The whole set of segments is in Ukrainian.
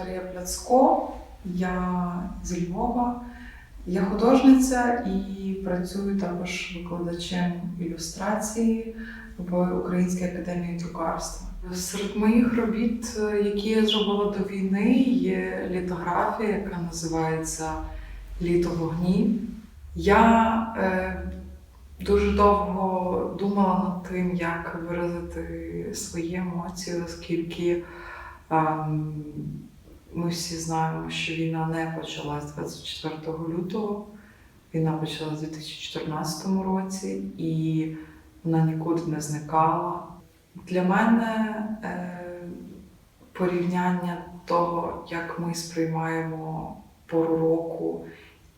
Марія Пляцко, я з Львова. Я художниця і працюю також викладачем ілюстрації в Українській академії друкарства. Серед моїх робіт, які я зробила до війни, є літографія, яка називається «Літо в огні». Я дуже довго думала над тим, як виразити свої емоції, оскільки ми всі знаємо, що війна не почалась 24 лютого, війна почалась у 2014 році і вона нікуди не зникала. Для мене порівняння того, як ми сприймаємо пору року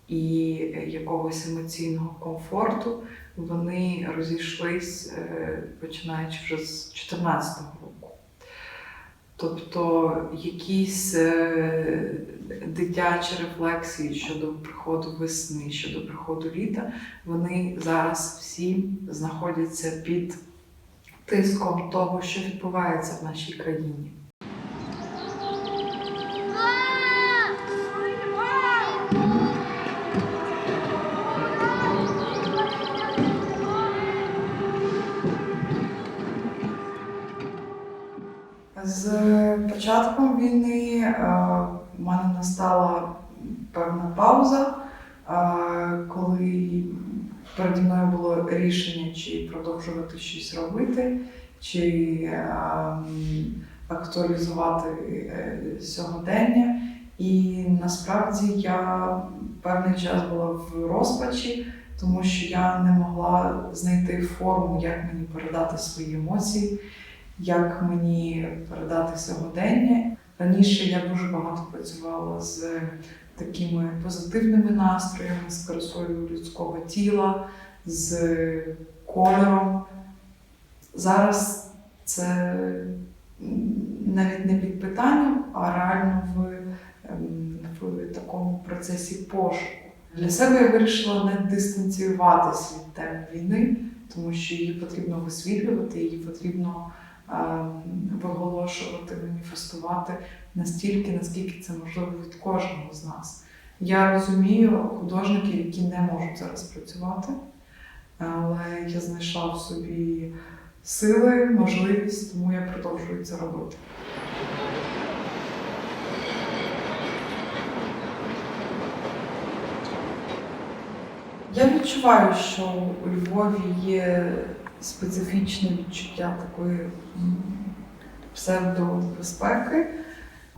і якогось емоційного комфорту, вони розійшлись, починаючи вже з 2014 року. Тобто якісь дитячі рефлексії щодо приходу весни, щодо приходу літа, вони зараз всі знаходяться під тиском того, що відбувається в нашій країні. З початком війни в мене настала певна пауза, коли переді мною було рішення, чи продовжувати щось робити, чи актуалізувати сьогодення. І насправді я певний час була в розпачі, тому що я не могла знайти форму, як мені передати свої емоції, як мені передати сьогодення. Раніше я дуже багато працювала з такими позитивними настроями, з красою людського тіла, з кольором. Зараз це навіть не під питанням, а реально в такому процесі пошуку. Для себе я вирішила не дистанціюватися від теми війни, тому що її потрібно висвітлювати, її потрібно виголошувати, маніфестувати настільки, наскільки це можливо від кожного з нас. Я розумію художників, які не можуть зараз працювати, але я знайшла в собі сили, можливість, тому я продовжую це робити. Я відчуваю, що у Львові є специфічне відчуття такої псевдобезпеки.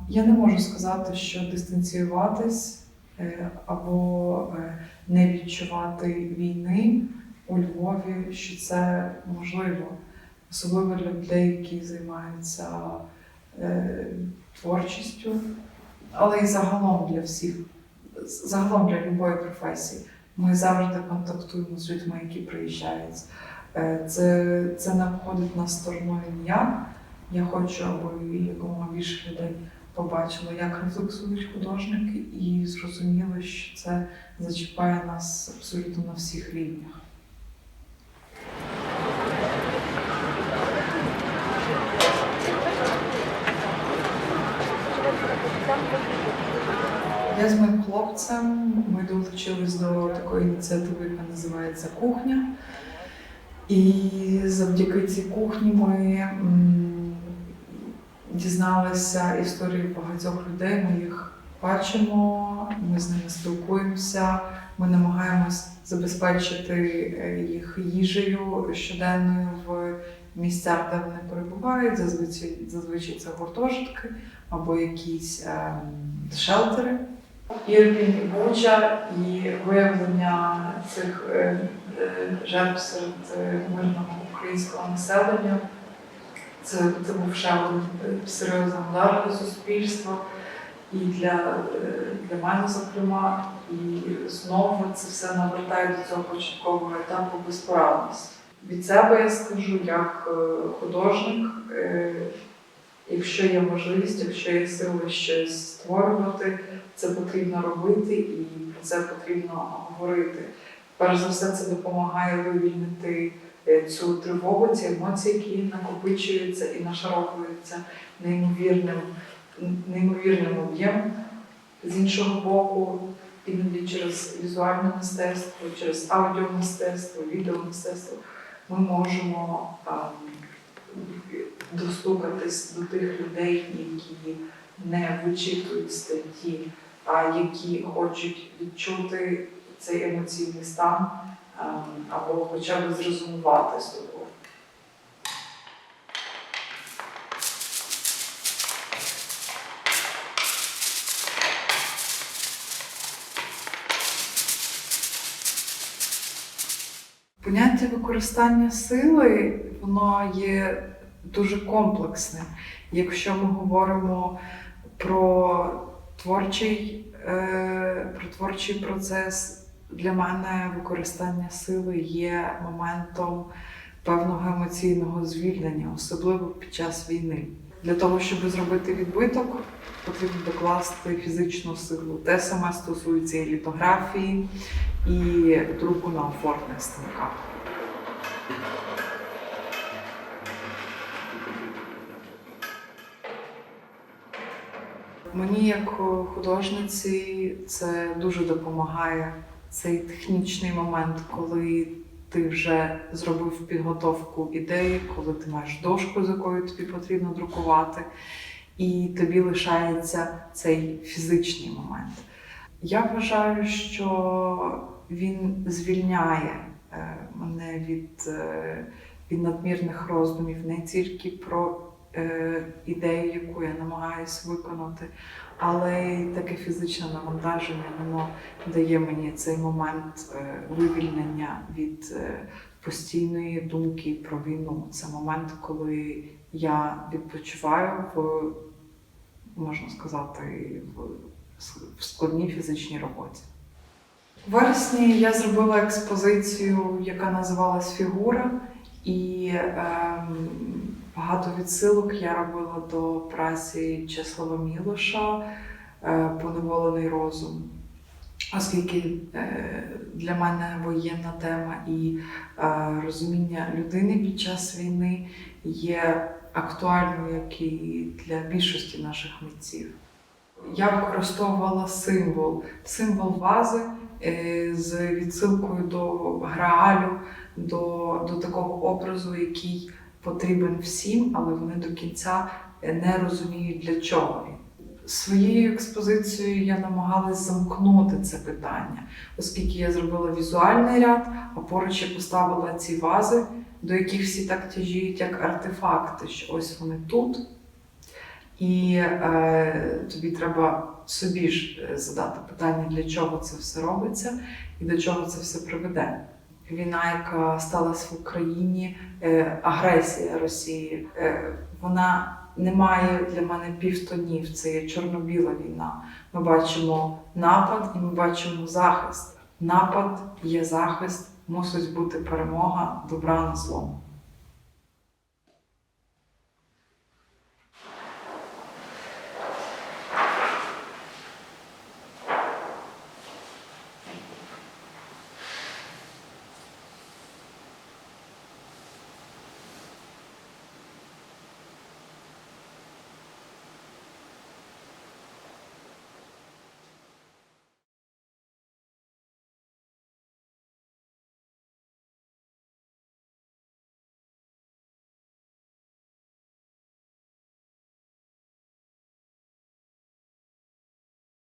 Я не можу сказати, що дистанціюватись або не відчувати війни у Львові, що це можливо. Особливо для людей, які займаються творчістю, але і загалом для всіх, загалом для будь-якої професії. Ми завжди контактуємо з людьми, які приїжджають. Це не обходить нас стороною ніяк. Я хочу, аби якомога більше людей побачило, як рефлексують художники, і зрозуміло, що це зачіпає нас абсолютно на всіх рівнях. Я з моїм хлопцем, ми долучились до такої ініціативи, яка називається «Кухня». І завдяки цій кухні ми дізналися історії багатьох людей, ми їх бачимо, ми з ними спілкуємося, ми намагаємось забезпечити їх їжею щоденною в місцях, де вони перебувають. Зазвичай це гуртожитки або якісь шелтери. Ірпінь, Буча і виявлення цих жертв серед мирного українського населення. Це був ще один серйозний удар для суспільства і для мене, зокрема. І знову це все навертає до цього початкового етапу безправності. Від себе я скажу, як художник, якщо є можливість, якщо є сили щось створювати, це потрібно робити і про це потрібно говорити. Перш за все, це допомагає вивільнити цю тривогу, ці емоції, які накопичуються і нашаровуються неймовірним неймовірним об'ємом. З іншого боку, іноді через візуальне мистецтво, через аудіомистецтво, відеомистецтво ми можемо достукатись до тих людей, які не вичитують статті, а які хочуть відчути цей емоційний стан або хоча б зрезонувати з тобою. Поняття використання сили, воно є дуже комплексним. Якщо ми говоримо про творчий процес, для мене використання сили є моментом певного емоційного звільнення, особливо під час війни. Для того, щоб зробити відбиток, потрібно докласти фізичну силу. Те саме стосується і літографії, і друку на офортних станках. Мені як художниці це дуже допомагає, цей технічний момент, коли ти вже зробив підготовку ідеї, коли ти маєш дошку, з якою тобі потрібно друкувати, і тобі лишається цей фізичний момент. Я вважаю, що він звільняє мене від надмірних роздумів не тільки про ідею, яку я намагаюся виконати, але й таке фізичне навантаження, воно дає мені цей момент вивільнення від постійної думки про війну. Це момент, коли я відпочиваю можна сказати, в складній фізичній роботі. У вересні я зробила експозицію, яка називалась «Фігура», і багато відсилок я робила до праці Чеслава Мілоша «Поневолений розум», оскільки для мене воєнна тема і розуміння людини під час війни є актуальною, як і для більшості наших митців. Я використовувала символ вази з відсилкою до Граалю, до такого образу, який потрібен всім, але вони до кінця не розуміють, для чого він. Своєю експозицією я намагалась замкнути це питання, оскільки я зробила візуальний ряд, а поруч я поставила ці вази, до яких всі так тяжіють, як артефакти, що ось вони тут. І тобі треба собі ж задати питання, для чого це все робиться і до чого це все приведе. Війна, яка сталася в Україні, агресія Росії, вона не має для мене півтонів, це є чорно-біла війна. Ми бачимо напад і ми бачимо захист. Напад є захист, мусить бути перемога добра над злом.